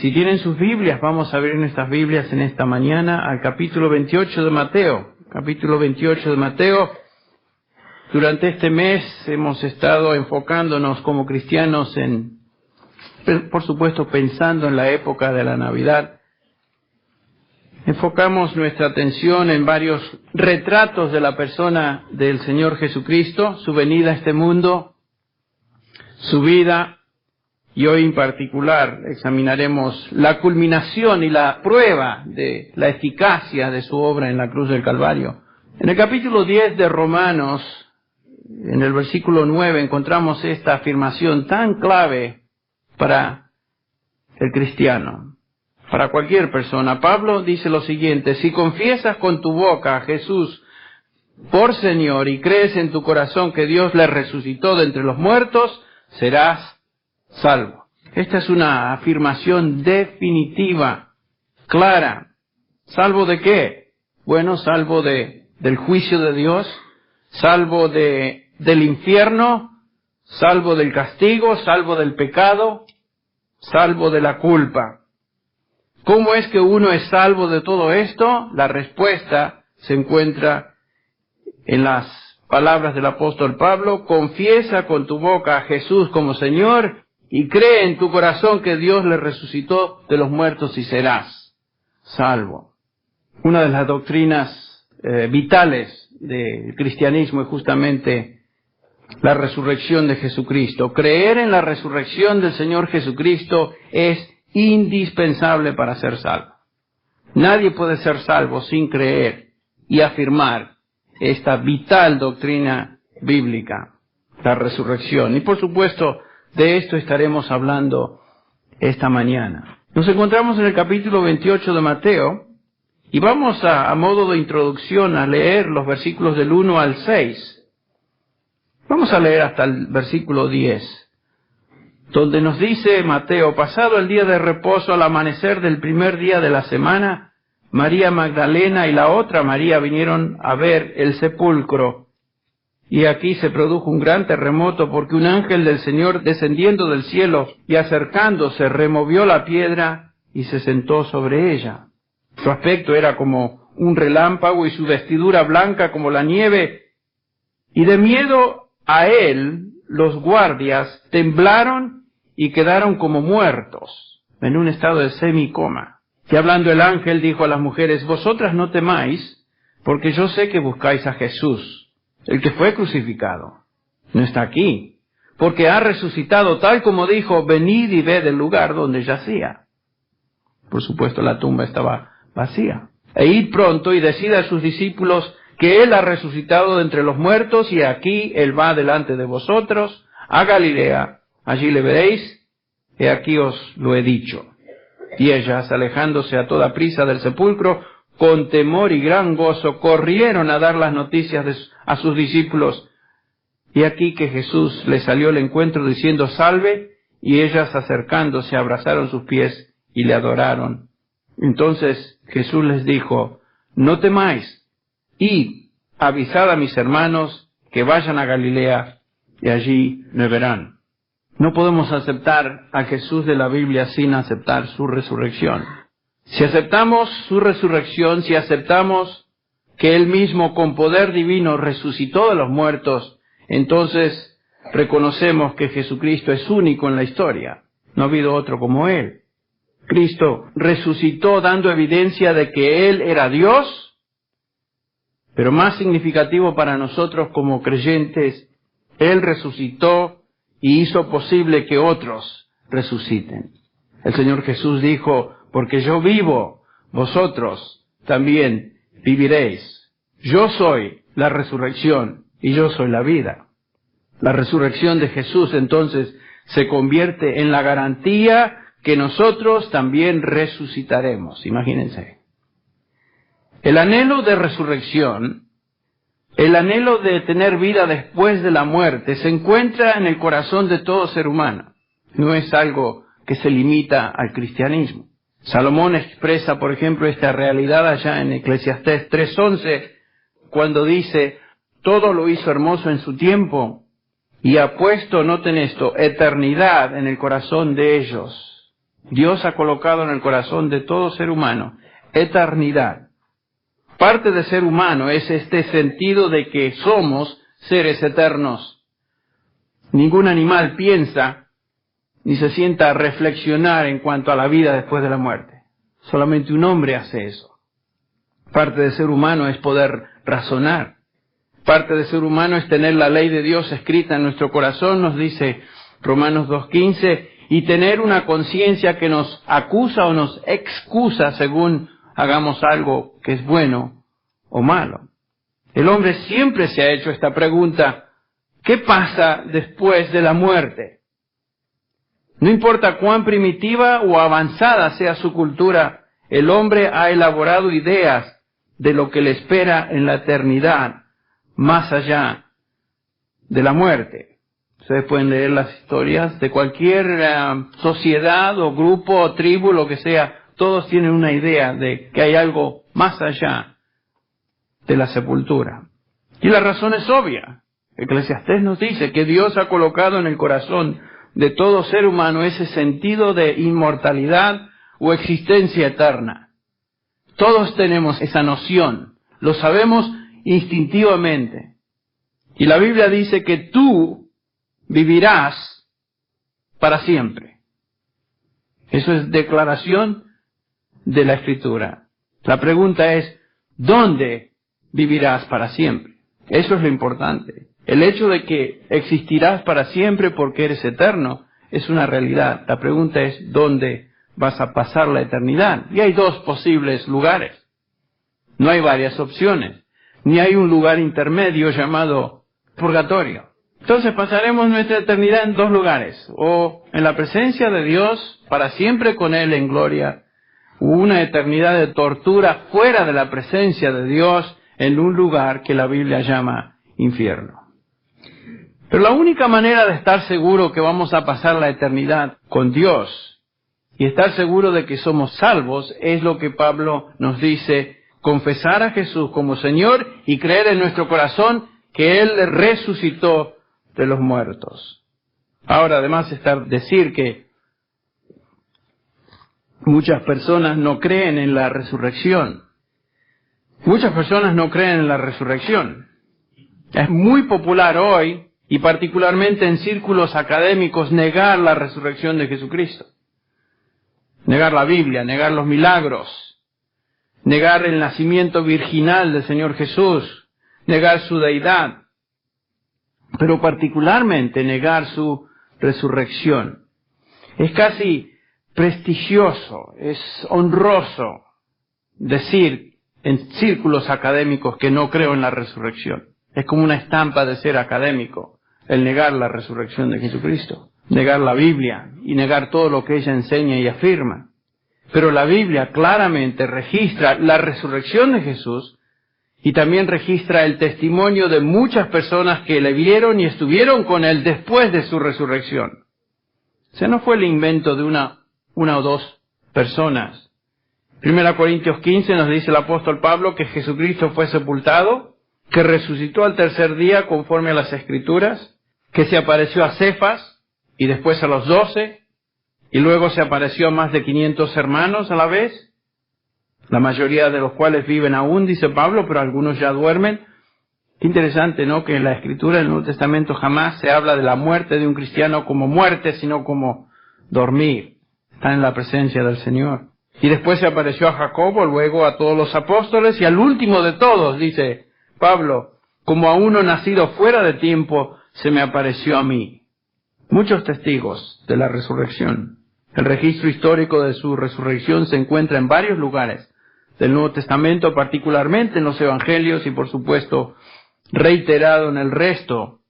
Si tienen sus Biblias, vamos a abrir nuestras Biblias en esta mañana al capítulo 28 de Mateo. Capítulo 28 de Mateo. Durante este mes hemos estado enfocándonos como cristianos por supuesto, pensando en la época de la Navidad. Enfocamos nuestra atención en varios retratos de la persona del Señor Jesucristo, su venida a este mundo, su vida, y hoy en particular examinaremos la culminación y la prueba de la eficacia de su obra en la cruz del Calvario. En el capítulo 10 de Romanos, en el versículo 9, encontramos esta afirmación tan clave para el cristiano, para cualquier persona. Pablo dice lo siguiente: si confiesas con tu boca a Jesús por Señor y crees en tu corazón que Dios le resucitó de entre los muertos, serás salvo. Esta es una afirmación definitiva, clara. ¿Salvo de qué? Bueno, salvo del juicio de Dios, salvo del infierno, salvo del castigo, salvo del pecado, salvo de la culpa. ¿Cómo es que uno es salvo de todo esto? La respuesta se encuentra en las palabras del apóstol Pablo: confiesa con tu boca a Jesús como Señor y cree en tu corazón que Dios le resucitó de los muertos y serás salvo. Una de las doctrinas vitales del cristianismo es justamente la resurrección de Jesucristo. Creer en la resurrección del Señor Jesucristo es indispensable para ser salvo. Nadie puede ser salvo sin creer y afirmar esta vital doctrina bíblica, la resurrección. Y por supuesto, de esto estaremos hablando esta mañana. Nos encontramos en el capítulo 28 de Mateo y vamos a modo de introducción a leer los versículos del 1 al 6. Vamos a leer hasta el versículo 10, donde nos dice Mateo: pasado el día de reposo, al amanecer del primer día de la semana, María Magdalena y la otra María vinieron a ver el sepulcro. Y aquí se produjo un gran terremoto, porque un ángel del Señor, descendiendo del cielo y acercándose, removió la piedra y se sentó sobre ella. Su aspecto era como un relámpago y su vestidura blanca como la nieve. Y de miedo a él, los guardias temblaron y quedaron como muertos, en un estado de semicoma. Y hablando el ángel, dijo a las mujeres: vosotras no temáis, porque yo sé que buscáis a Jesús, el que fue crucificado. No está aquí, porque ha resucitado, tal como dijo. Venid y ved el lugar donde yacía. Por supuesto, la tumba estaba vacía. E id pronto y decid a sus discípulos que Él ha resucitado de entre los muertos, y aquí Él va delante de vosotros a Galilea. Allí le veréis, he aquí os lo he dicho. Y ellas, alejándose a toda prisa del sepulcro, con temor y gran gozo, corrieron a dar las noticias a sus discípulos. Y aquí que Jesús les salió al encuentro diciendo: salve, y ellas, acercándose, abrazaron sus pies y le adoraron. Entonces Jesús les dijo: no temáis, id, avisad a mis hermanos que vayan a Galilea, y allí me verán. No podemos aceptar a Jesús de la Biblia sin aceptar su resurrección. Si aceptamos su resurrección, si aceptamos que Él mismo con poder divino resucitó de los muertos, entonces reconocemos que Jesucristo es único en la historia. No ha habido otro como Él. Cristo resucitó dando evidencia de que Él era Dios, pero más significativo para nosotros como creyentes, Él resucitó y hizo posible que otros resuciten. El Señor Jesús dijo: porque yo vivo, vosotros también viviréis. Yo soy la resurrección y yo soy la vida. La resurrección de Jesús entonces se convierte en la garantía que nosotros también resucitaremos. Imagínense. El anhelo de resurrección, el anhelo de tener vida después de la muerte, se encuentra en el corazón de todo ser humano. No es algo que se limita al cristianismo. Salomón expresa, por ejemplo, esta realidad allá en Eclesiastés 3:11, cuando dice: todo lo hizo hermoso en su tiempo, y ha puesto, noten esto, eternidad en el corazón de ellos. Dios ha colocado en el corazón de todo ser humano eternidad. Parte de ser humano es este sentido de que somos seres eternos. Ningún animal piensa ni se sienta a reflexionar en cuanto a la vida después de la muerte. Solamente un hombre hace eso. Parte de ser humano es poder razonar. Parte de ser humano es tener la ley de Dios escrita en nuestro corazón, nos dice Romanos 2:15, y tener una conciencia que nos acusa o nos excusa según hagamos algo que es bueno o malo. El hombre siempre se ha hecho esta pregunta: ¿qué pasa después de la muerte? No importa cuán primitiva o avanzada sea su cultura, el hombre ha elaborado ideas de lo que le espera en la eternidad, más allá de la muerte. Ustedes pueden leer las historias de cualquier sociedad o grupo o tribu, lo que sea. Todos tienen una idea de que hay algo más allá de la sepultura. Y la razón es obvia. Eclesiastés nos dice que Dios ha colocado en el corazón de todo ser humano ese sentido de inmortalidad o existencia eterna. Todos tenemos esa noción, lo sabemos instintivamente. Y la Biblia dice que tú vivirás para siempre. Eso es declaración de la Escritura. La pregunta es, ¿dónde vivirás para siempre? Eso es lo importante. El hecho de que existirás para siempre porque eres eterno es una realidad. La pregunta es, ¿dónde vas a pasar la eternidad? Y hay dos posibles lugares. No hay varias opciones. Ni hay un lugar intermedio llamado purgatorio. Entonces pasaremos nuestra eternidad en dos lugares. O en la presencia de Dios, para siempre con Él en gloria. O una eternidad de tortura fuera de la presencia de Dios en un lugar que la Biblia llama infierno. Pero la única manera de estar seguro que vamos a pasar la eternidad con Dios y estar seguro de que somos salvos es lo que Pablo nos dice: confesar a Jesús como Señor y creer en nuestro corazón que Él resucitó de los muertos. Ahora, además está decir que muchas personas no creen en la resurrección. Muchas personas no creen en la resurrección. Es muy popular hoy, y particularmente en círculos académicos, negar la resurrección de Jesucristo. Negar la Biblia, negar los milagros, negar el nacimiento virginal del Señor Jesús, negar su deidad, pero particularmente negar su resurrección. Es casi prestigioso, es honroso decir en círculos académicos que no creo en la resurrección. Es como una estampa de ser académico, el negar la resurrección de Jesucristo, negar la Biblia y negar todo lo que ella enseña y afirma. Pero la Biblia claramente registra la resurrección de Jesús y también registra el testimonio de muchas personas que le vieron y estuvieron con Él después de su resurrección. O sea, no fue el invento de una o dos personas. 1 Corintios 15 nos dice el apóstol Pablo que Jesucristo fue sepultado, que resucitó al tercer día conforme a las Escrituras, que se apareció a Cefas y después a los 12, y luego se apareció a más de 500 hermanos a la vez, la mayoría de los cuales viven aún, dice Pablo, pero algunos ya duermen. Qué interesante, ¿no?, que en la Escritura del Nuevo Testamento jamás se habla de la muerte de un cristiano como muerte, sino como dormir. Están en la presencia del Señor. Y después se apareció a Jacobo, luego a todos los apóstoles, y al último de todos, dice Pablo, como a uno nacido fuera de tiempo, se me apareció a mí. Muchos testigos de la resurrección. El registro histórico de su resurrección se encuentra en varios lugares del Nuevo Testamento, particularmente en los Evangelios y, por supuesto, reiterado en el resto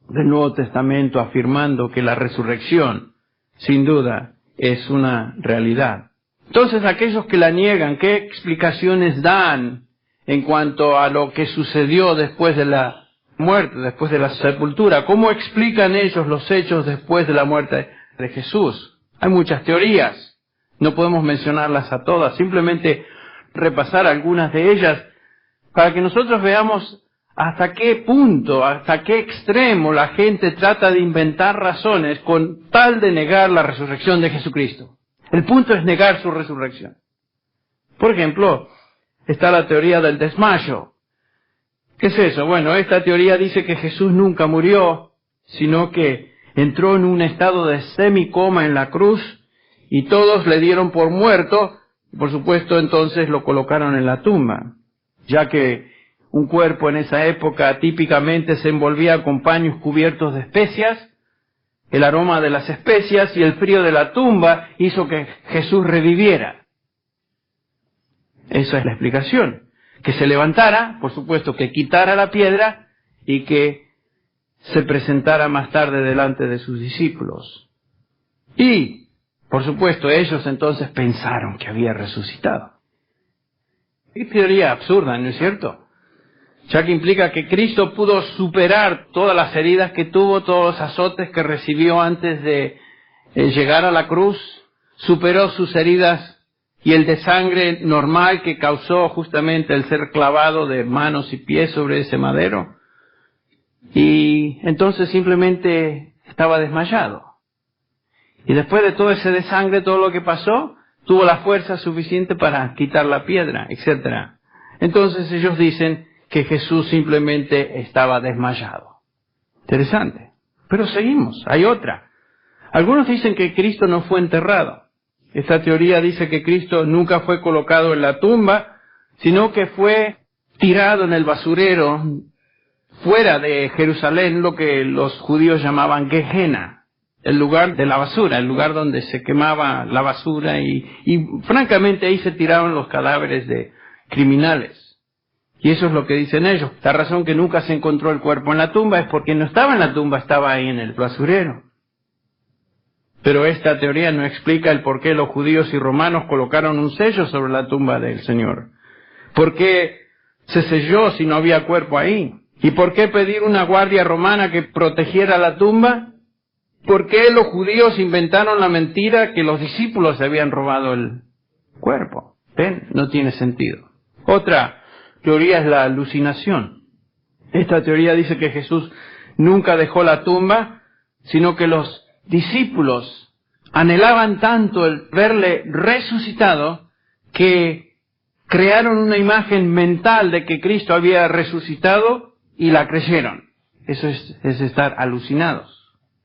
del Nuevo Testamento, afirmando que la resurrección, sin duda, es una realidad. Entonces, aquellos que la niegan, ¿qué explicaciones dan en cuanto a lo que sucedió después de la muerte, después de la sepultura? ¿Cómo explican ellos los hechos después de la muerte de Jesús? Hay muchas teorías, no podemos mencionarlas a todas, simplemente repasar algunas de ellas para que nosotros veamos hasta qué punto, hasta qué extremo la gente trata de inventar razones con tal de negar la resurrección de Jesucristo. El punto es negar su resurrección. Por ejemplo, está la teoría del desmayo. ¿Qué es eso? Bueno, esta teoría dice que Jesús nunca murió, sino que entró en un estado de semicoma en la cruz y todos le dieron por muerto. Por supuesto, entonces lo colocaron en la tumba, ya que un cuerpo en esa época típicamente se envolvía con paños cubiertos de especias. El aroma de las especias y el frío de la tumba hizo que Jesús reviviera. Esa es la explicación. Que se levantara, por supuesto, que quitara la piedra y que se presentara más tarde delante de sus discípulos. Y, por supuesto, ellos entonces pensaron que había resucitado. Qué teoría absurda, ¿no es cierto? Ya que implica que Cristo pudo superar todas las heridas que tuvo, todos los azotes que recibió antes de llegar a la cruz, superó sus heridas y el desangre normal que causó justamente el ser clavado de manos y pies sobre ese madero. Y entonces simplemente estaba desmayado. Y después de todo ese desangre, todo lo que pasó, tuvo la fuerza suficiente para quitar la piedra, etc. Entonces ellos dicen que Jesús simplemente estaba desmayado. Interesante. Pero seguimos, hay otra. Algunos dicen que Cristo no fue enterrado. Esta teoría dice que Cristo nunca fue colocado en la tumba, sino que fue tirado en el basurero fuera de Jerusalén, lo que los judíos llamaban Gehenna, el lugar de la basura, el lugar donde se quemaba la basura y francamente ahí se tiraron los cadáveres de criminales. Y eso es lo que dicen ellos. La razón que nunca se encontró el cuerpo en la tumba es porque no estaba en la tumba, estaba ahí en el basurero. Pero esta teoría no explica el por qué los judíos y romanos colocaron un sello sobre la tumba del Señor. ¿Por qué se selló si no había cuerpo ahí? ¿Y por qué pedir una guardia romana que protegiera la tumba? ¿Por qué los judíos inventaron la mentira que los discípulos se habían robado el cuerpo? ¿Ven? No tiene sentido. Otra teoría es la alucinación. Esta teoría dice que Jesús nunca dejó la tumba, sino que los discípulos anhelaban tanto el verle resucitado que crearon una imagen mental de que Cristo había resucitado y la creyeron. Eso es estar alucinados.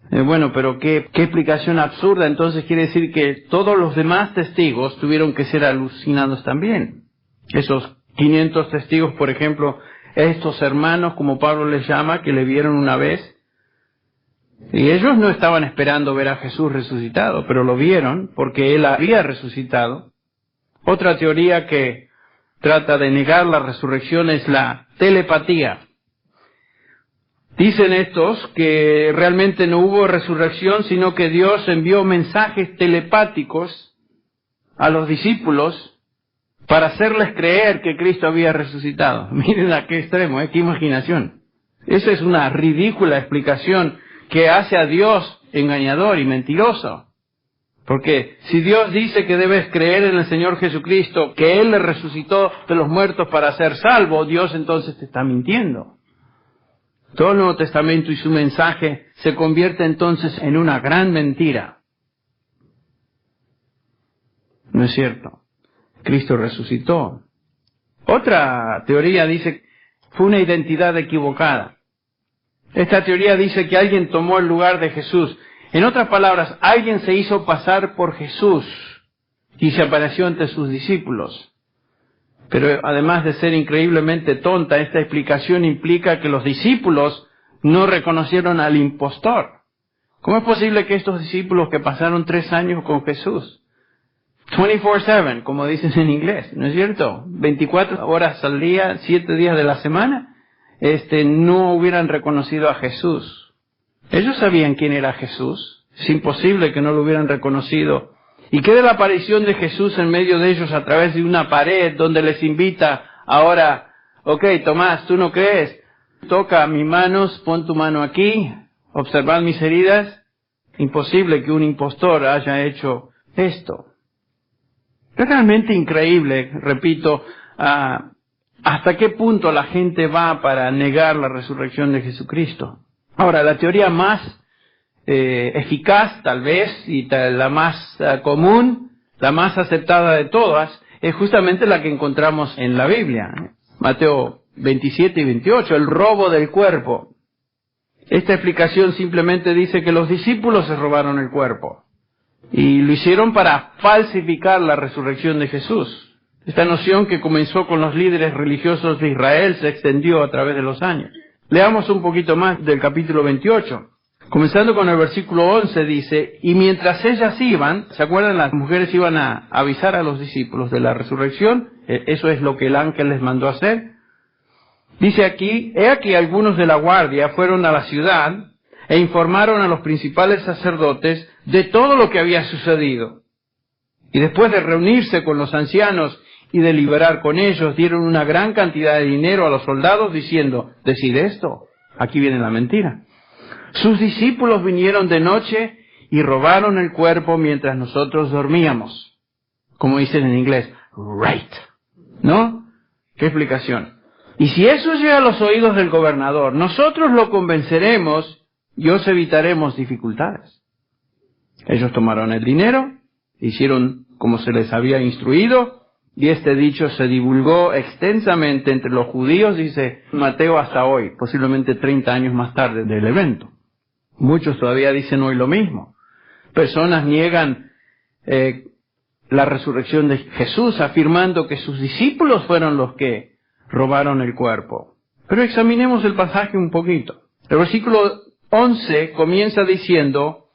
Bueno, pero ¿qué explicación absurda? Entonces quiere decir que todos los demás testigos tuvieron que ser alucinados también. Esos 500 testigos, por ejemplo, estos hermanos, como Pablo les llama, que le vieron una vez, y ellos no estaban esperando ver a Jesús resucitado, pero lo vieron porque Él había resucitado. Otra teoría que trata de negar la resurrección es la telepatía. Dicen estos que realmente no hubo resurrección, sino que Dios envió mensajes telepáticos a los discípulos para hacerles creer que Cristo había resucitado. Miren a qué extremo, qué imaginación. Esa es una ridícula explicación que hace a Dios engañador y mentiroso. Porque si Dios dice que debes creer en el Señor Jesucristo, que Él le resucitó de los muertos para ser salvo, Dios entonces te está mintiendo. Todo el Nuevo Testamento y su mensaje se convierte entonces en una gran mentira. ¿No es cierto? Cristo resucitó. Otra teoría dice que fue una identidad equivocada. Esta teoría dice que alguien tomó el lugar de Jesús. En otras palabras, alguien se hizo pasar por Jesús y se apareció ante sus discípulos. Pero además de ser increíblemente tonta, esta explicación implica que los discípulos no reconocieron al impostor. ¿Cómo es posible que estos discípulos que pasaron 3 años con Jesús, 24/7, como dicen en inglés, ¿no es cierto? 24 horas al día, 7 días de la semana, no hubieran reconocido a Jesús? Ellos sabían quién era Jesús. Es imposible que no lo hubieran reconocido. ¿Y qué de la aparición de Jesús en medio de ellos a través de una pared donde les invita ahora, ok, Tomás, ¿tú no crees? Toca mis manos, pon tu mano aquí, observad mis heridas. Imposible que un impostor haya hecho esto. Es realmente increíble, repito, hasta qué punto la gente va para negar la resurrección de Jesucristo. Ahora, la teoría más eficaz, tal vez, y la más común, la más aceptada de todas, es justamente la que encontramos en la Biblia. Mateo 27 y 28, el robo del cuerpo. Esta explicación simplemente dice que los discípulos se robaron el cuerpo. Y lo hicieron para falsificar la resurrección de Jesús. Esta noción, que comenzó con los líderes religiosos de Israel, se extendió a través de los años. Leamos un poquito más del capítulo 28. Comenzando con el versículo 11, dice: y mientras ellas iban, ¿se acuerdan? Las mujeres iban a avisar a los discípulos de la resurrección. Eso es lo que el ángel les mandó a hacer. Dice aquí: he aquí algunos de la guardia fueron a la ciudad e informaron a los principales sacerdotes de todo lo que había sucedido. Y después de reunirse con los ancianos y deliberar con ellos, dieron una gran cantidad de dinero a los soldados, diciendo: decid esto, aquí viene la mentira. Sus discípulos vinieron de noche y robaron el cuerpo mientras nosotros dormíamos. Como dicen en inglés, right. ¿No? ¿Qué explicación? Y si eso llega a los oídos del gobernador, nosotros lo convenceremos y os evitaremos dificultades. Ellos tomaron el dinero, hicieron como se les había instruido, y este dicho se divulgó extensamente entre los judíos, dice Mateo, hasta hoy, posiblemente 30 años más tarde del evento. Muchos todavía dicen hoy lo mismo. Personas niegan la resurrección de Jesús, afirmando que sus discípulos fueron los que robaron el cuerpo. Pero examinemos el pasaje un poquito. El versículo 11 comienza diciendo: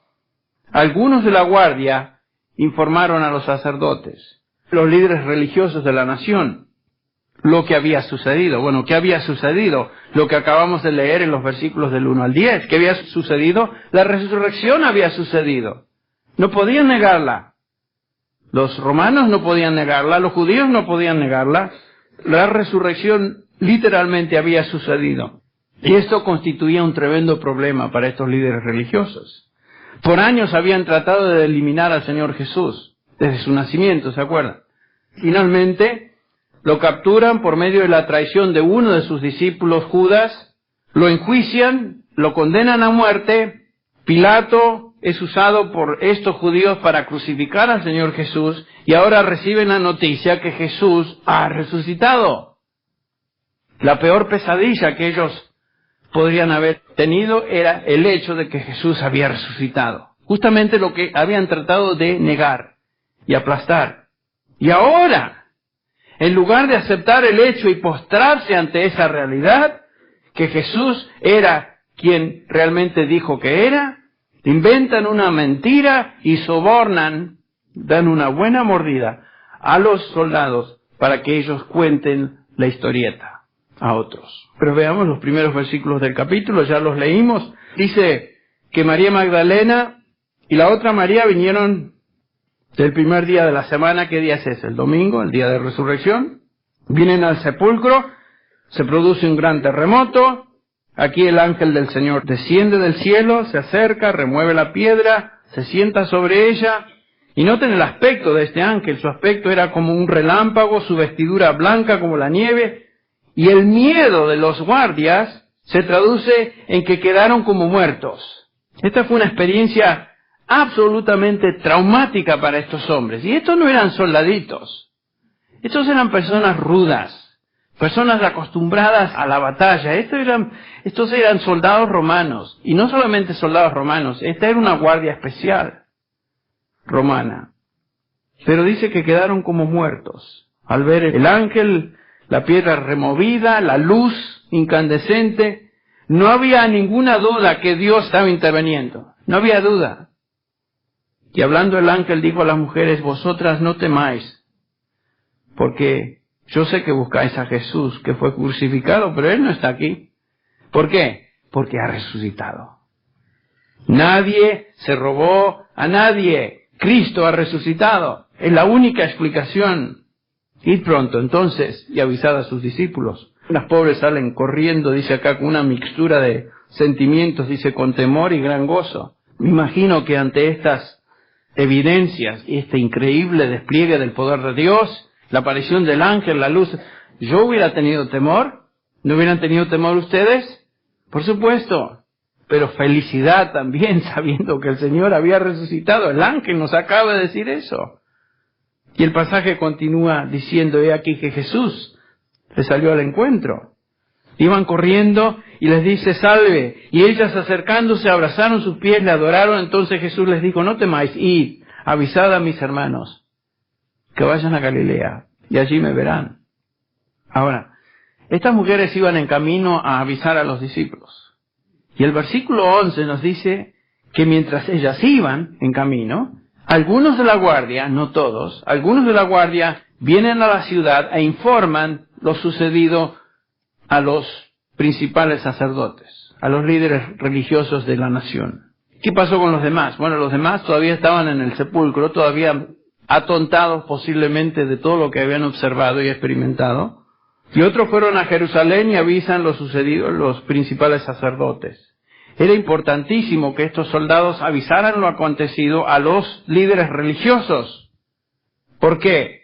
algunos de la guardia informaron a los sacerdotes, los líderes religiosos de la nación, lo que había sucedido. Bueno, ¿qué había sucedido? Lo que acabamos de leer en los versículos del 1 al 10. ¿Qué había sucedido? La resurrección había sucedido. No podían negarla. Los romanos no podían negarla, los judíos no podían negarla. La resurrección literalmente había sucedido. Y esto constituía un tremendo problema para estos líderes religiosos. Por años habían tratado de eliminar al Señor Jesús, desde su nacimiento, ¿se acuerdan? Finalmente, lo capturan por medio de la traición de uno de sus discípulos, Judas, lo enjuician, lo condenan a muerte. Pilato es usado por estos judíos para crucificar al Señor Jesús, y ahora reciben la noticia que Jesús ha resucitado. La peor pesadilla que ellos podrían haber tenido era el hecho de que Jesús había resucitado. Justamente lo que habían tratado de negar y aplastar. Y ahora, en lugar de aceptar el hecho y postrarse ante esa realidad, que Jesús era quien realmente dijo que era, inventan una mentira y sobornan, dan una buena mordida a los soldados para que ellos cuenten la historieta a otros. Pero veamos los primeros versículos del capítulo, ya los leímos. Dice que María Magdalena y la otra María vinieron del primer día de la semana. ¿Qué día es ese? El domingo, el día de resurrección. Vienen al sepulcro, se produce un gran terremoto. Aquí el ángel del Señor desciende del cielo, se acerca, remueve la piedra, se sienta sobre ella. Y noten el aspecto de este ángel. Su aspecto era como un relámpago, su vestidura blanca como la nieve. Y el miedo de los guardias se traduce en que quedaron como muertos. Esta fue una experiencia absolutamente traumática para estos hombres. Y estos no eran soldaditos. Estos eran personas rudas, personas acostumbradas a la batalla. Estos eran soldados romanos. Y no solamente soldados romanos, esta era una guardia especial romana. Pero dice que quedaron como muertos al ver el ángel, la piedra removida, la luz incandescente. No había ninguna duda que Dios estaba interviniendo. No había duda. Y hablando el ángel dijo a las mujeres: vosotras no temáis, porque yo sé que buscáis a Jesús, que fue crucificado, pero Él no está aquí. ¿Por qué? Porque ha resucitado. Nadie se robó a nadie. Cristo ha resucitado. Es la única explicación. Id pronto entonces y avisad a sus discípulos. Las pobres salen corriendo, dice acá, con una mixtura de sentimientos, dice, con temor y gran gozo. Me imagino que ante estas evidencias y este increíble despliegue del poder de Dios, la aparición del ángel, la luz, ¿yo hubiera tenido temor? ¿No hubieran tenido temor ustedes? Por supuesto. Pero felicidad también, sabiendo que el Señor había resucitado. El ángel nos acaba de decir eso. Y el pasaje continúa diciendo, he aquí que Jesús les salió al encuentro. Iban corriendo y les dice, salve. Y ellas acercándose abrazaron sus pies, le adoraron. Entonces Jesús les dijo, no temáis, id, avisad a mis hermanos que vayan a Galilea y allí me verán. Ahora, estas mujeres iban en camino a avisar a los discípulos. Y el versículo 11 nos dice que mientras ellas iban en camino, algunos de la guardia, no todos, algunos de la guardia vienen a la ciudad e informan lo sucedido a los principales sacerdotes, a los líderes religiosos de la nación. ¿Qué pasó con los demás? Bueno, los demás todavía estaban en el sepulcro, todavía atontados posiblemente de todo lo que habían observado y experimentado. Y otros fueron a Jerusalén y avisan lo sucedido a los principales sacerdotes. Era importantísimo que estos soldados avisaran lo acontecido a los líderes religiosos. ¿Por qué?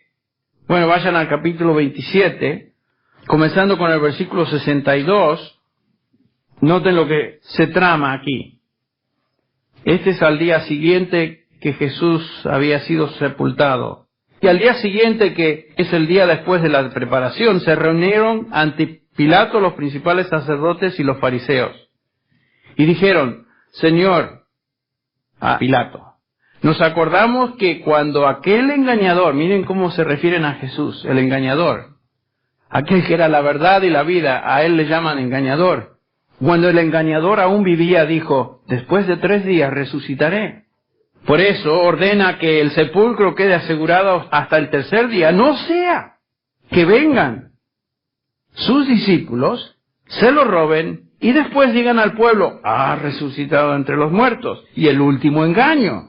Bueno, vayan al capítulo 27, comenzando con el versículo 62. Noten lo que se trama aquí. Este es al día siguiente que Jesús había sido sepultado. Y al día siguiente, que es el día después de la preparación, se reunieron ante Pilato los principales sacerdotes y los fariseos. Y dijeron, Señor, a Pilato, nos acordamos que cuando aquel engañador, miren cómo se refieren a Jesús, el engañador, aquel que era la verdad y la vida, a él le llaman engañador. Cuando el engañador aún vivía, dijo, después de 3 días resucitaré. Por eso ordena que el sepulcro quede asegurado hasta el 3er día, no sea que vengan sus discípulos, se lo roben y después digan al pueblo, ha resucitado entre los muertos, y el último engaño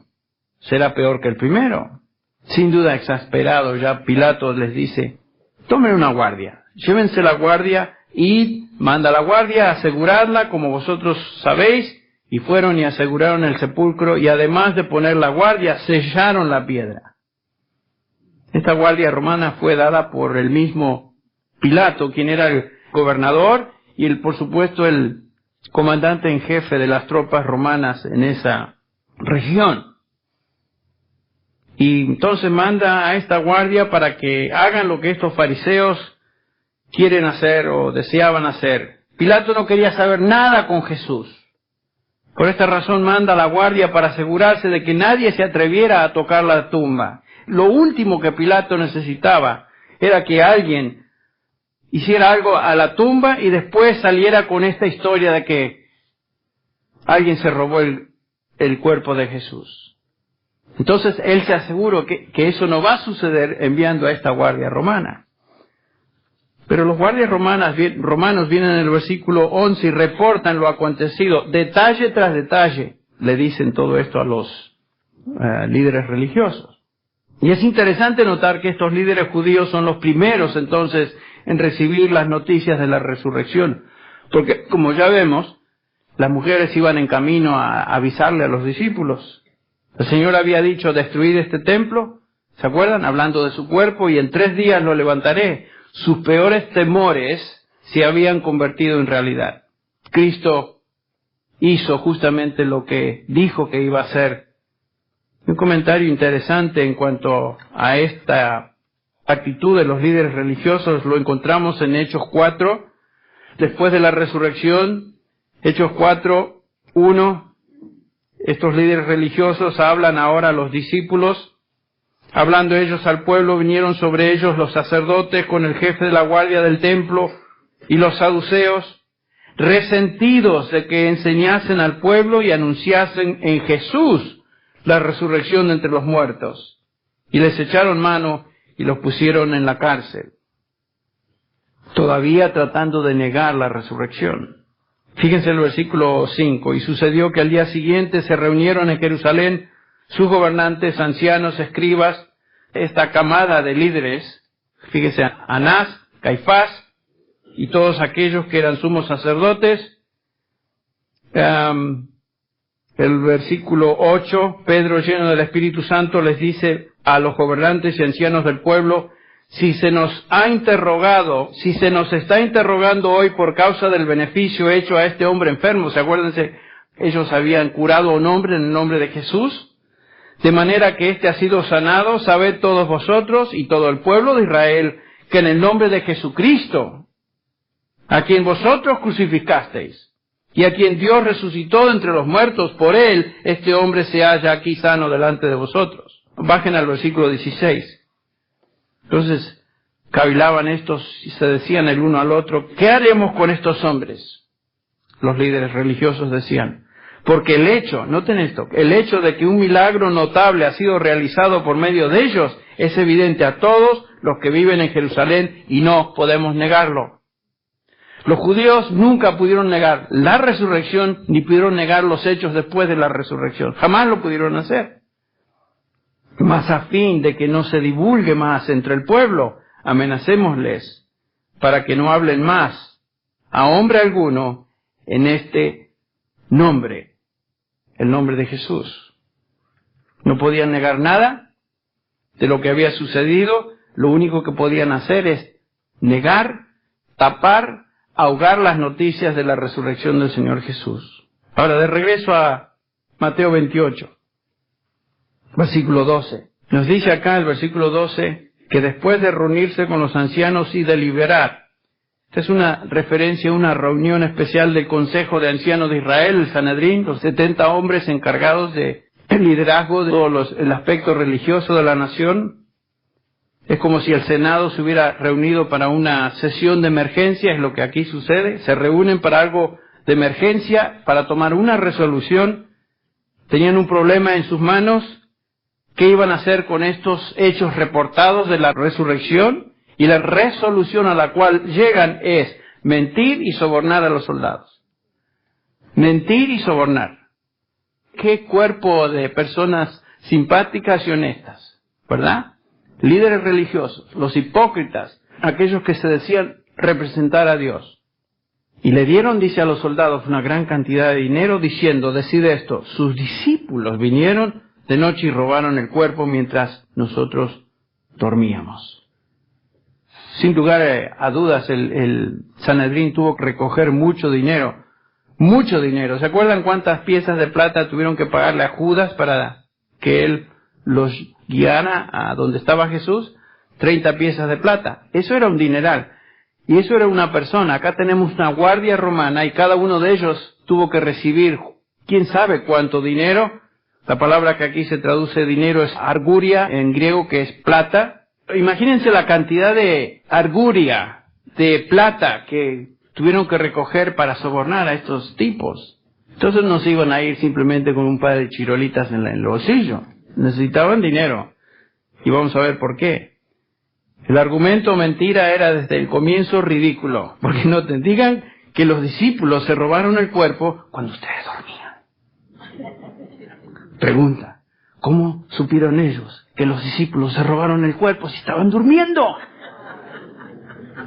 será peor que el primero. Sin duda exasperado ya, Pilato les dice, tomen una guardia, llévense la guardia y manda la guardia a asegurarla como vosotros sabéis. Y fueron y aseguraron el sepulcro y además de poner la guardia, sellaron la piedra. Esta guardia romana fue dada por el mismo Pilato, quien era el gobernador y por supuesto el comandante en jefe de las tropas romanas en esa región. Y entonces manda a esta guardia para que hagan lo que estos fariseos quieren hacer o deseaban hacer. Pilato no quería saber nada con Jesús. Por esta razón manda a la guardia para asegurarse de que nadie se atreviera a tocar la tumba. Lo último que Pilato necesitaba era que alguien hiciera algo a la tumba y después saliera con esta historia de que alguien se robó el cuerpo de Jesús. Entonces él se aseguró que eso no va a suceder enviando a esta guardia romana. Pero los guardias romanos vienen en el versículo 11 y reportan lo acontecido, detalle tras detalle. Le dicen todo esto a los líderes religiosos. Y es interesante notar que estos líderes judíos son los primeros entonces en recibir las noticias de la resurrección. Porque, como ya vemos, las mujeres iban en camino a avisarle a los discípulos. El Señor había dicho, destruid este templo, ¿se acuerdan? Hablando de su cuerpo, y en 3 días lo levantaré. Sus peores temores se habían convertido en realidad. Cristo hizo justamente lo que dijo que iba a hacer. Un comentario interesante en cuanto a esta actitud de los líderes religiosos lo encontramos en Hechos 4, después de la resurrección, Hechos 4, 1. Estos líderes religiosos hablan ahora a los discípulos. Hablando ellos al pueblo, vinieron sobre ellos los sacerdotes con el jefe de la guardia del templo y los saduceos, resentidos de que enseñasen al pueblo y anunciasen en Jesús la resurrección de entre los muertos. Y les echaron mano y los pusieron en la cárcel, todavía tratando de negar la resurrección. Fíjense el versículo 5. Y sucedió que al día siguiente se reunieron en Jerusalén sus gobernantes, ancianos, escribas, esta camada de líderes, fíjese, Anás, Caifás y todos aquellos que eran sumos sacerdotes. El versículo 8, Pedro, lleno del Espíritu Santo, les dice a los gobernantes y ancianos del pueblo, si se nos está interrogando hoy por causa del beneficio hecho a este hombre enfermo, ¿se acuérdense? Ellos habían curado a un hombre en el nombre de Jesús. De manera que éste ha sido sanado, sabed todos vosotros y todo el pueblo de Israel, que en el nombre de Jesucristo, a quien vosotros crucificasteis, y a quien Dios resucitó de entre los muertos, por él, este hombre se halla aquí sano delante de vosotros. Bajen al versículo 16. Entonces, cavilaban estos y se decían el uno al otro, ¿qué haremos con estos hombres? Los líderes religiosos decían, porque el hecho, noten esto, el hecho de que un milagro notable ha sido realizado por medio de ellos es evidente a todos los que viven en Jerusalén y no podemos negarlo. Los judíos nunca pudieron negar la resurrección ni pudieron negar los hechos después de la resurrección. Jamás lo pudieron hacer. Mas a fin de que no se divulgue más entre el pueblo, amenacémosles para que no hablen más a hombre alguno en este nombre, el nombre de Jesús. No podían negar nada de lo que había sucedido. Lo único que podían hacer es negar, tapar, ahogar las noticias de la resurrección del Señor Jesús. Ahora, de regreso a Mateo 28, versículo 12. Nos dice acá el versículo 12 que después de reunirse con los ancianos y deliberar, esta es una referencia a una reunión especial del Consejo de Ancianos de Israel, el Sanedrín, los 70 hombres encargados del liderazgo de todo el aspecto religioso de la nación. Es como si el Senado se hubiera reunido para una sesión de emergencia, es lo que aquí sucede. Se reúnen para algo de emergencia, para tomar una resolución. Tenían un problema en sus manos. ¿Qué iban a hacer con estos hechos reportados de la resurrección? Y la resolución a la cual llegan es mentir y sobornar a los soldados. Mentir y sobornar. Qué cuerpo de personas simpáticas y honestas, ¿verdad? Líderes religiosos, los hipócritas, aquellos que se decían representar a Dios. Y le dieron, dice a los soldados, una gran cantidad de dinero, diciendo, decide esto, sus discípulos vinieron de noche y robaron el cuerpo mientras nosotros dormíamos. Sin lugar a dudas, el Sanedrín tuvo que recoger mucho dinero. Mucho dinero. ¿Se acuerdan cuántas piezas de plata tuvieron que pagarle a Judas para que él los guiara a donde estaba Jesús? 30 piezas de plata. Eso era un dineral. Y eso era una persona. Acá tenemos una guardia romana y cada uno de ellos tuvo que recibir quién sabe cuánto dinero. La palabra que aquí se traduce dinero es arguria, en griego, que es plata. Imagínense la cantidad de arguria, de plata que tuvieron que recoger para sobornar a estos tipos. Entonces no se iban a ir simplemente con un par de chirolitas en el bolsillo. Necesitaban dinero. Y vamos a ver por qué. El argumento mentira era desde el comienzo ridículo. Porque no te digan que los discípulos se robaron el cuerpo cuando ustedes dormían. Pregunta, ¿cómo supieron ellos que los discípulos se robaron el cuerpo si estaban durmiendo?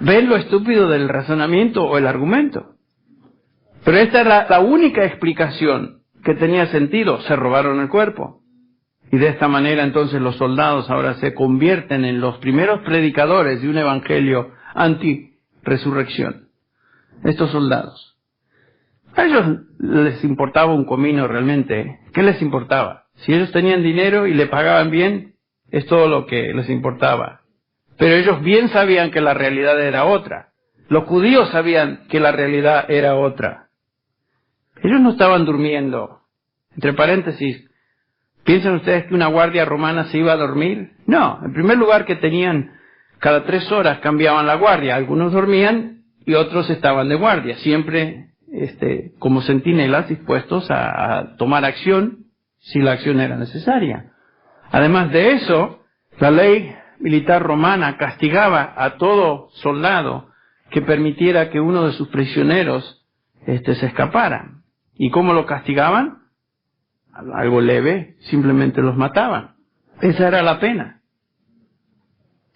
¿Ven lo estúpido del razonamiento o el argumento? Pero esta era la única explicación que tenía sentido. Se robaron el cuerpo. Y de esta manera entonces los soldados ahora se convierten en los primeros predicadores de un evangelio anti-resurrección. Estos soldados. A ellos les importaba un comino realmente. ¿Qué les importaba? Si ellos tenían dinero y le pagaban bien, es todo lo que les importaba. Pero ellos bien sabían que la realidad era otra. Los judíos sabían que la realidad era otra. Ellos no estaban durmiendo. Entre paréntesis, ¿piensan ustedes que una guardia romana se iba a dormir? No. En primer lugar, que tenían, cada 3 horas cambiaban la guardia. Algunos dormían y otros estaban de guardia. Siempre como centinelas dispuestos a tomar acción si la acción era necesaria. Además de eso, la ley militar romana castigaba a todo soldado que permitiera que uno de sus prisioneros se escapara. ¿Y cómo lo castigaban? Algo leve, simplemente los mataban. Esa era la pena.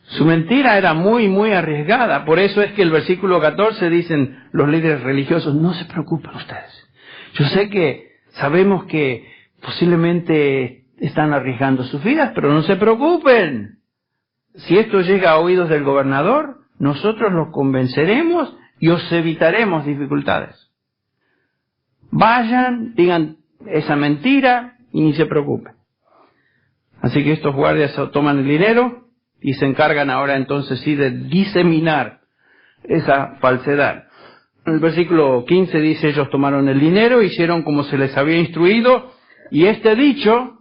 Su mentira era muy, muy arriesgada. Por eso es que el versículo 14 dicen los líderes religiosos, no se preocupen ustedes. Yo sé que sabemos que posiblemente están arriesgando sus vidas, pero no se preocupen. Si esto llega a oídos del gobernador, nosotros los convenceremos y os evitaremos dificultades. Vayan, digan esa mentira y ni se preocupen. Así que estos guardias toman el dinero y se encargan ahora entonces sí de diseminar esa falsedad. En el versículo 15 dice, ellos tomaron el dinero, hicieron como se les había instruido, y este dicho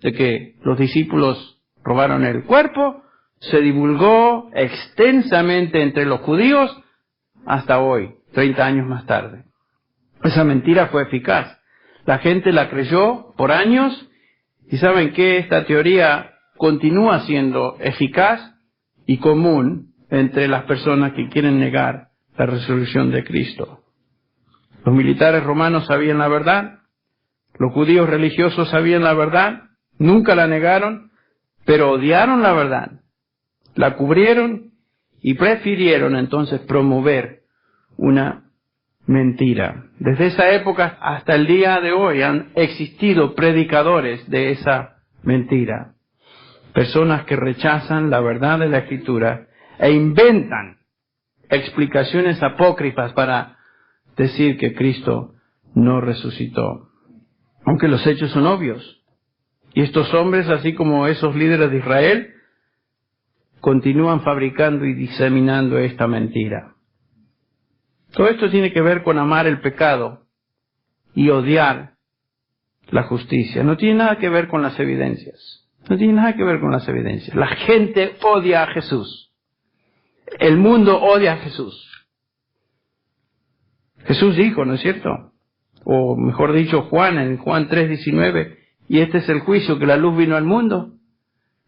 de que los discípulos robaron el cuerpo se divulgó extensamente entre los judíos hasta hoy, 30 años más tarde. Esa mentira fue eficaz. La gente la creyó por años, y saben que esta teoría continúa siendo eficaz y común entre las personas que quieren negar la resurrección de Cristo. Los militares romanos sabían la verdad, los judíos religiosos sabían la verdad, nunca la negaron, pero odiaron la verdad, la cubrieron y prefirieron entonces promover una mentira. Desde esa época hasta el día de hoy han existido predicadores de esa mentira. Personas que rechazan la verdad de la Escritura e inventan explicaciones apócrifas para decir que Cristo no resucitó. Aunque los hechos son obvios. Y estos hombres, así como esos líderes de Israel, continúan fabricando y diseminando esta mentira. Todo esto tiene que ver con amar el pecado y odiar la justicia. No tiene nada que ver con las evidencias. No tiene nada que ver con las evidencias. La gente odia a Jesús. El mundo odia a Jesús. Jesús dijo, ¿no es cierto? O mejor dicho, Juan, en Juan 3:19, y este es el juicio, que la luz vino al mundo.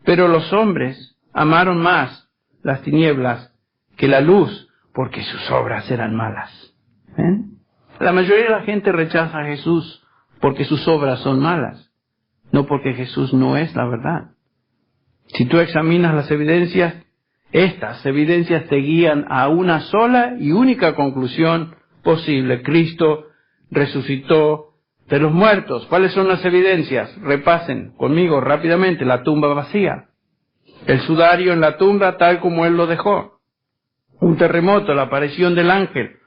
Pero los hombres amaron más las tinieblas que la luz, porque sus obras eran malas. ¿Ven? La mayoría de la gente rechaza a Jesús porque sus obras son malas, no porque Jesús no es la verdad. Si tú examinas las evidencias, estas evidencias te guían a una sola y única conclusión posible. Cristo resucitó de los muertos. ¿Cuáles son las evidencias? Repasen conmigo rápidamente. La tumba vacía, el sudario en la tumba tal como Él lo dejó, un terremoto, la aparición del ángel,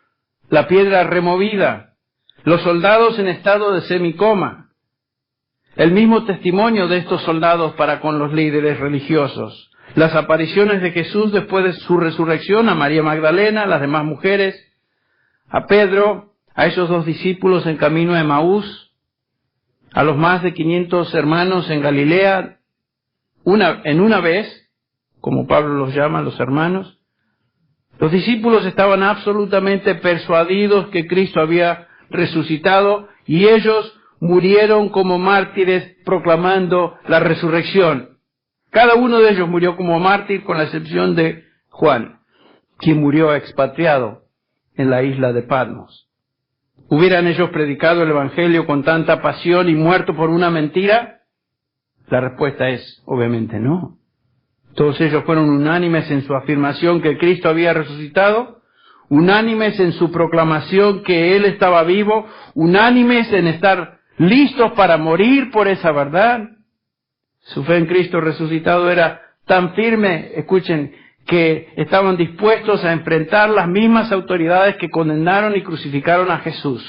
la piedra removida, los soldados en estado de semicoma, el mismo testimonio de estos soldados para con los líderes religiosos, las apariciones de Jesús después de su resurrección a María Magdalena, a las demás mujeres, a Pedro, a esos 2 discípulos en camino a Emaús, a los más de 500 hermanos en Galilea, en una vez, como Pablo los llama, los hermanos. Los discípulos estaban absolutamente persuadidos que Cristo había resucitado y ellos murieron como mártires proclamando la resurrección. Cada uno de ellos murió como mártir con la excepción de Juan, quien murió expatriado en la isla de Patmos. ¿Hubieran ellos predicado el Evangelio con tanta pasión y muerto por una mentira? La respuesta es obviamente no. Todos ellos fueron unánimes en su afirmación que Cristo había resucitado, unánimes en su proclamación que Él estaba vivo, unánimes en estar listos para morir por esa verdad. Su fe en Cristo resucitado era tan firme, escuchen, que estaban dispuestos a enfrentar las mismas autoridades que condenaron y crucificaron a Jesús.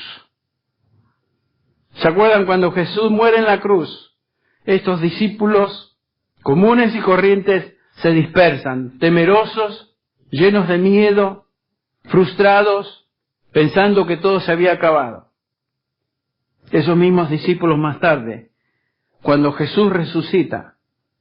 ¿Se acuerdan cuando Jesús muere en la cruz? Estos discípulos comunes y corrientes se dispersan, temerosos, llenos de miedo, frustrados, pensando que todo se había acabado. Esos mismos discípulos más tarde, cuando Jesús resucita,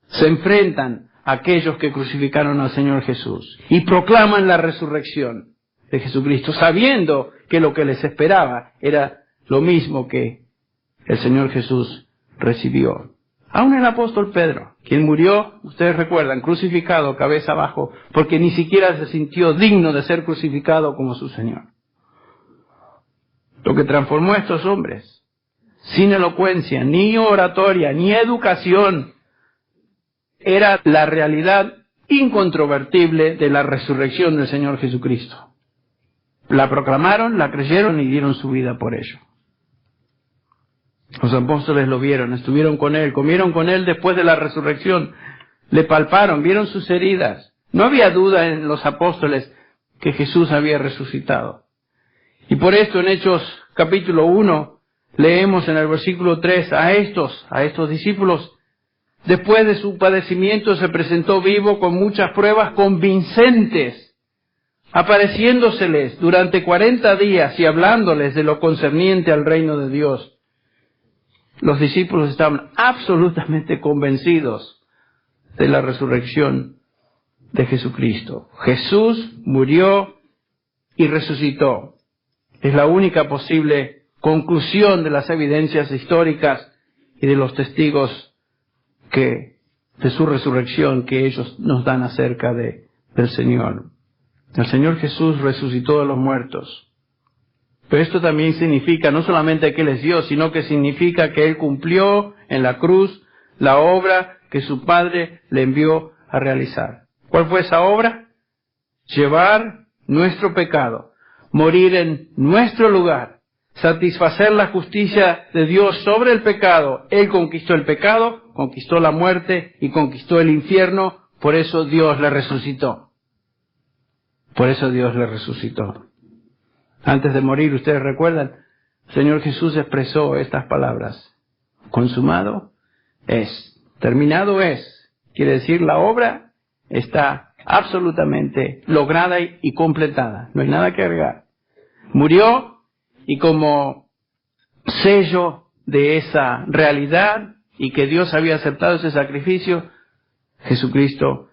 se enfrentan a aquellos que crucificaron al Señor Jesús y proclaman la resurrección de Jesucristo, sabiendo que lo que les esperaba era lo mismo que el Señor Jesús recibió. Aún el apóstol Pedro, quien murió, ustedes recuerdan, crucificado cabeza abajo, porque ni siquiera se sintió digno de ser crucificado como su Señor. Lo que transformó a estos hombres, sin elocuencia, ni oratoria, ni educación, era la realidad incontrovertible de la resurrección del Señor Jesucristo. La proclamaron, la creyeron y dieron su vida por ello. Los apóstoles lo vieron, estuvieron con Él, comieron con Él después de la resurrección, le palparon, vieron sus heridas. No había duda en los apóstoles que Jesús había resucitado. Y por esto en Hechos capítulo 1 leemos en el versículo 3 a estos discípulos después de su padecimiento, se presentó vivo con muchas pruebas convincentes, apareciéndoseles durante 40 días y hablándoles de lo concerniente al reino de Dios. Los discípulos estaban absolutamente convencidos de la resurrección de Jesucristo. Jesús murió y resucitó. Es la única posible conclusión de las evidencias históricas y de los testigos de su resurrección que ellos nos dan acerca del Señor. El Señor Jesús resucitó de los muertos. Pero esto también significa no solamente que Él es Dios, sino que significa que Él cumplió en la cruz la obra que su Padre le envió a realizar. ¿Cuál fue esa obra? Llevar nuestro pecado, morir en nuestro lugar, satisfacer la justicia de Dios sobre el pecado. Él conquistó el pecado, conquistó la muerte y conquistó el infierno. Por eso Dios le resucitó. Por eso Dios le resucitó. Antes de morir, ustedes recuerdan, el Señor Jesús expresó estas palabras: consumado es, terminado es. Quiere decir, la obra está absolutamente lograda y completada. No hay nada que agregar. Murió, y como sello de esa realidad y que Dios había aceptado ese sacrificio, Jesucristo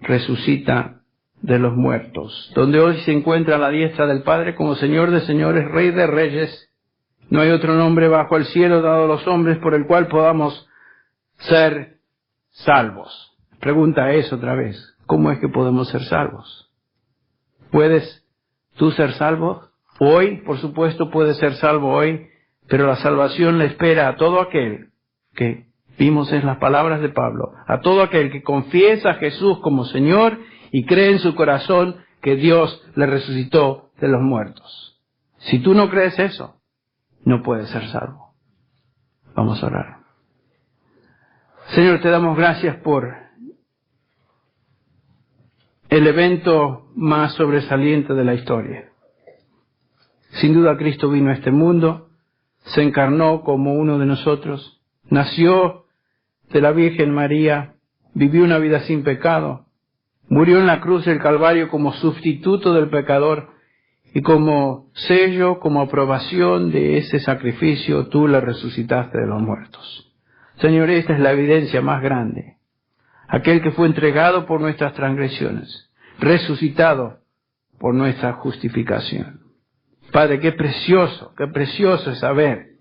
resucita de los muertos, donde hoy se encuentra a la diestra del Padre como Señor de señores, Rey de reyes. No hay otro nombre bajo el cielo dado a los hombres por el cual podamos ser salvos. Pregunta es otra vez: ¿cómo es que podemos ser salvos? ¿Puedes tú ser salvo? Hoy, por supuesto, puedes ser salvo hoy, pero la salvación le espera a todo aquel que, vimos en las palabras de Pablo, a todo aquel que confiesa a Jesús como Señor y cree en su corazón que Dios le resucitó de los muertos. Si tú no crees eso, no puedes ser salvo. Vamos a orar. Señor, te damos gracias por el evento más sobresaliente de la historia. Sin duda, Cristo vino a este mundo, se encarnó como uno de nosotros, nació de la Virgen María, vivió una vida sin pecado, murió en la cruz del Calvario como sustituto del pecador, y como sello, como aprobación de ese sacrificio, tú le resucitaste de los muertos. Señor, esta es la evidencia más grande. Aquel que fue entregado por nuestras transgresiones, resucitado por nuestra justificación. Padre, qué precioso es saber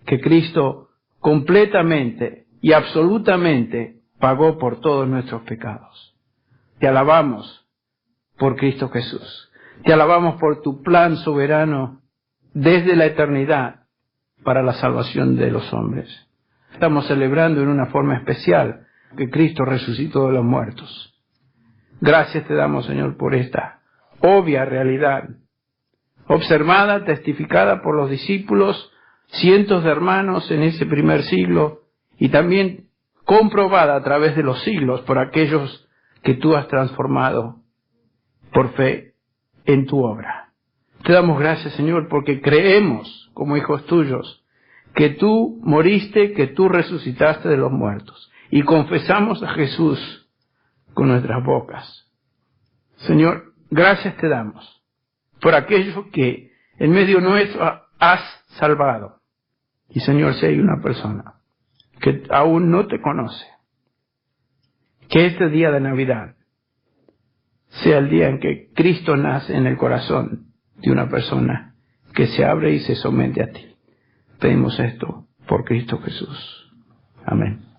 que Cristo completamente y absolutamente pagó por todos nuestros pecados. Te alabamos por Cristo Jesús. Te alabamos por tu plan soberano desde la eternidad para la salvación de los hombres. Estamos celebrando en una forma especial que Cristo resucitó de los muertos. Gracias te damos, Señor, por esta obvia realidad, observada, testificada por los discípulos, cientos de hermanos en ese primer siglo, y también comprobada a través de los siglos por aquellos que tú has transformado por fe en tu obra. Te damos gracias, Señor, porque creemos, como hijos tuyos, que tú moriste, que tú resucitaste de los muertos, y confesamos a Jesús con nuestras bocas. Señor, gracias te damos por aquello que en medio nuestro has salvado. Y Señor, si hay una persona que aún no te conoce, que este día de Navidad sea el día en que Cristo nace en el corazón de una persona que se abre y se somete a ti. Pedimos esto por Cristo Jesús. Amén.